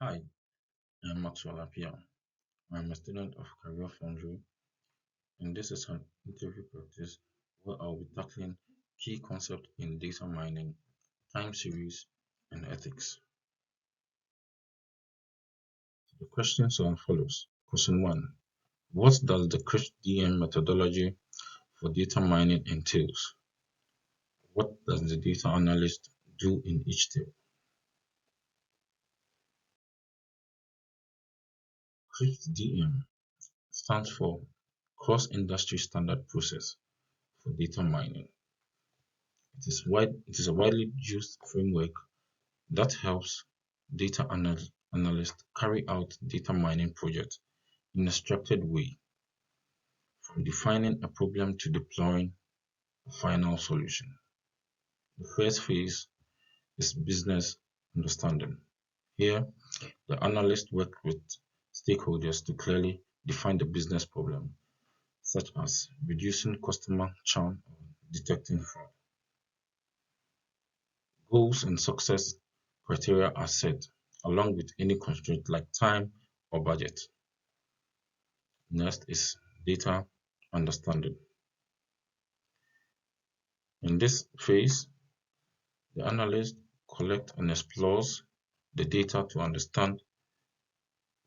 Hi, I'm Maxwell Apia. I'm a student of Career Foundry, and this is an interview practice where I'll be tackling key concepts in data mining, time series, and ethics. The questions are as follows. Question 1. What does the CRISP-DM methodology for data mining entails? What does the data analyst do in each step? CRISP-DM stands for Cross-Industry Standard Process for Data Mining. It is a widely used framework that helps analysts carry out data mining projects in a structured way, from defining a problem to deploying a final solution. The first phase is business understanding. Here, the analyst works with stakeholders to clearly define the business problem, such as reducing customer churn or detecting fraud. Goals and success criteria are set, along with any constraint like time or budget. Next is data understanding. In this phase, the analyst collects and explores the data to understand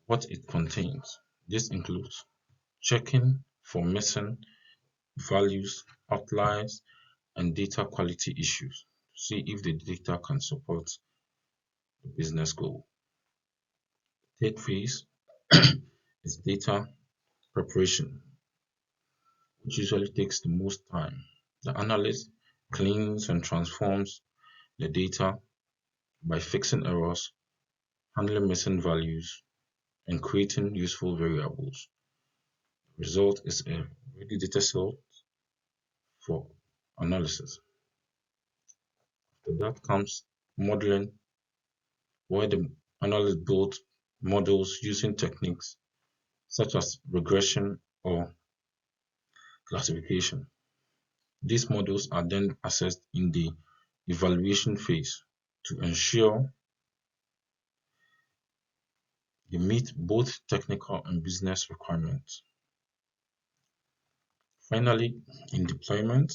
what it contains. This includes checking for missing values, outliers, and data quality issues to see if the data can support the business goal. Third phase is data preparation, which usually takes the most time. The analyst cleans and transforms the data by fixing errors, handling missing values, and creating useful variables. The result is a ready data set for analysis. After that comes modeling, where the analyst builds models using techniques such as regression or classification. These models are then assessed in the evaluation phase to ensure they meet both technical and business requirements. Finally, in deployment,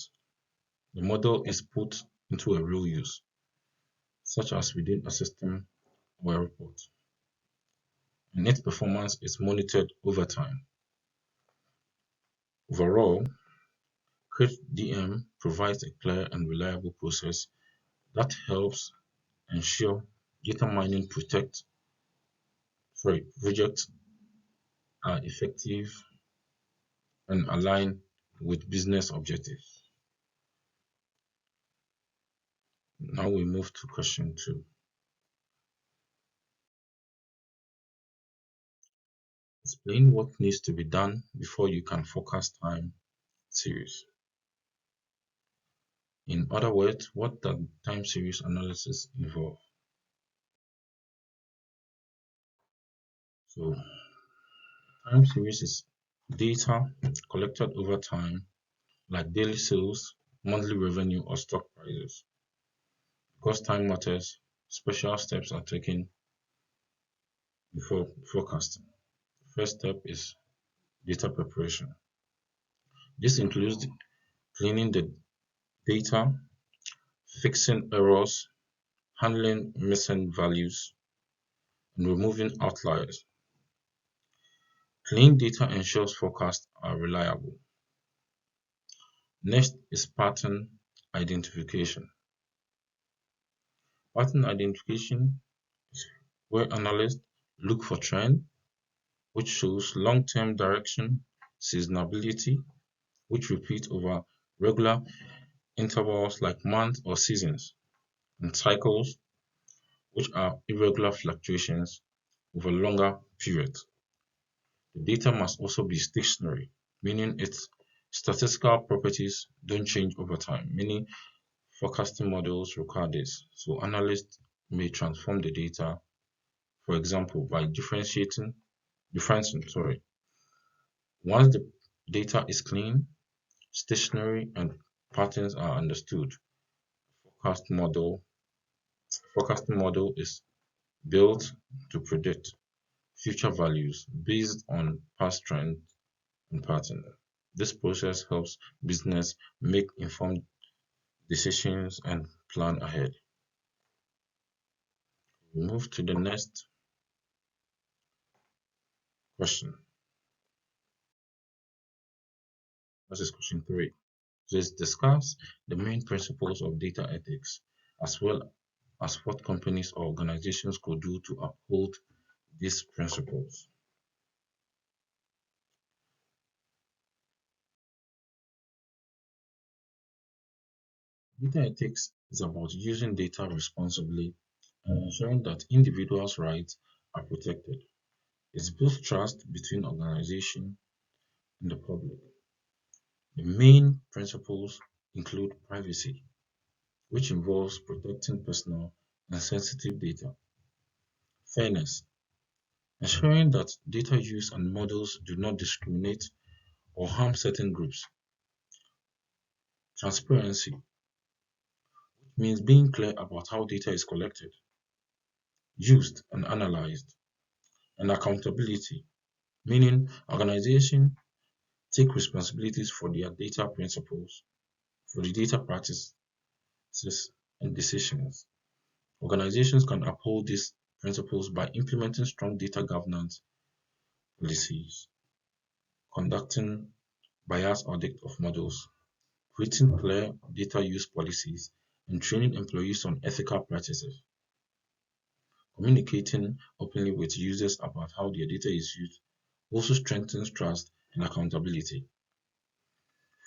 the model is put into a real use, such as within a system or a report, and its performance is monitored over time. Overall, CRISP-DM provides a clear and reliable process that helps ensure data mining projects are effective and align with business objectives. Now we move to question 2. Explain what needs to be done before you can forecast time series. In other words, what does time series analysis involve? So, time series is data collected over time, like daily sales, monthly revenue, or stock prices. Because time matters, special steps are taken before forecasting. The first step is data preparation. This includes cleaning the data, fixing errors, handling missing values, and removing outliers. Clean data ensures forecasts are reliable. Next is pattern identification. Pattern identification is where analysts look for trend, which shows long-term direction, seasonality, which repeats over regular intervals like months or seasons, and cycles, which are irregular fluctuations over longer periods. The data must also be stationary, meaning its statistical properties don't change over time. Many forecasting models require this, so analysts may transform the data, for example, by differentiating, sorry. Once the data is clean, stationary, and patterns are understood, forecast model forecasting model is built to predict future values based on past trends and patterns. This process helps business make informed decisions and plan ahead. We move to the next question. This is question 3. Let's discuss the main principles of data ethics as well as what companies or organizations could do to uphold these principles. Data ethics is about using data responsibly and ensuring that individuals' rights are protected. It builds trust between organizations and the public. The main principles include privacy, which involves protecting personal and sensitive data; fairness, ensuring that data use and models do not discriminate or harm certain groups; transparency means being clear about how data is collected, used, and analyzed; and accountability, meaning organizations take responsibilities for their data principles, for the data practices and decisions. Organizations can uphold these principles by implementing strong data governance policies, conducting bias audit of models, creating clear data use policies, and training employees on ethical practices. Communicating openly with users about how their data is used also strengthens trust and accountability.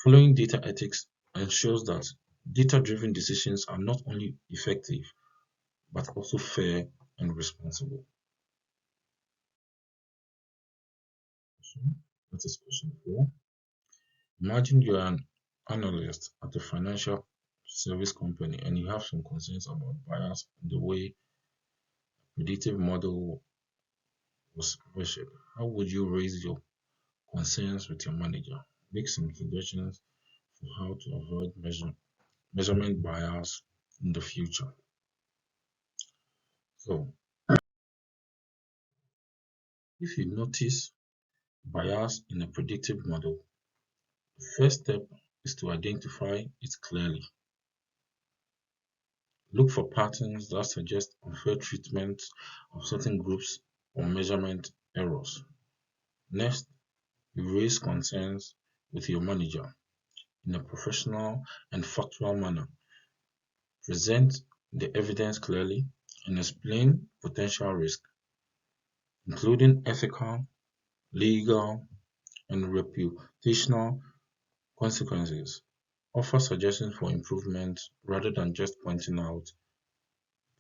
Following data ethics ensures that data-driven decisions are not only effective but also fair and responsible. That is question 4. Imagine you're an analyst at a financial service company and you have some concerns about bias in the way predictive model was measured. How would you raise your concerns with your manager? Make some suggestions for how to avoid measurement bias in the future. So, if you notice bias in a predictive model, the first step is to identify it clearly. Look for patterns that suggest unfair treatment of certain groups or measurement errors. Next, you raise concerns with your manager in a professional and factual manner. Present the evidence clearly and explain potential risks, including ethical, legal, and reputational consequences. Offer suggestions for improvement rather than just pointing out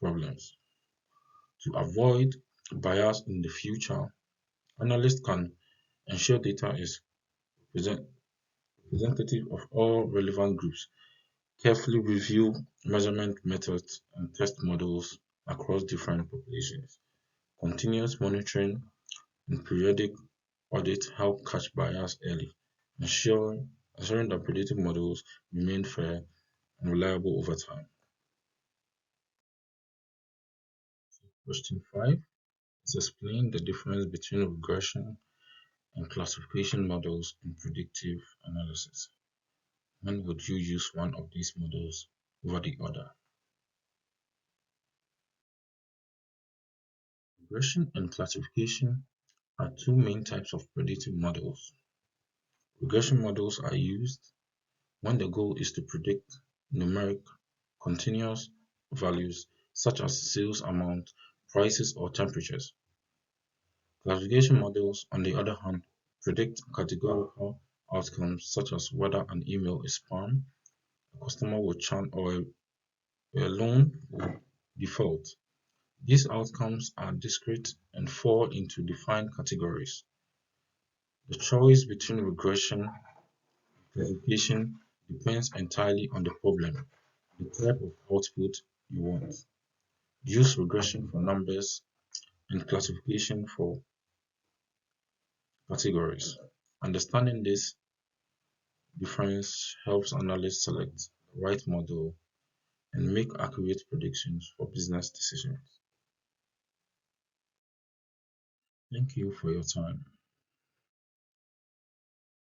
problems. To avoid bias in the future, analysts can ensure data is present, representative of all relevant groups, carefully review measurement methods and test models across different populations. Continuous monitoring and periodic audits help catch bias early, ensuring that predictive models remain fair and reliable over time. Question 5 is explain the difference between regression and classification models in predictive analysis. When would you use one of these models over the other? Regression and classification are two main types of predictive models. Regression models are used when the goal is to predict numeric continuous values such as sales amount, prices, or temperatures. Classification models, on the other hand, predict categorical outcomes such as whether an email is spam, a customer will churn, or a loan will default. These outcomes are discrete and fall into defined categories. The choice between regression and classification depends entirely on the problem, the type of output you want. Use regression for numbers and classification for categories. Understanding this difference helps analysts select the right model and make accurate predictions for business decisions. Thank you for your time.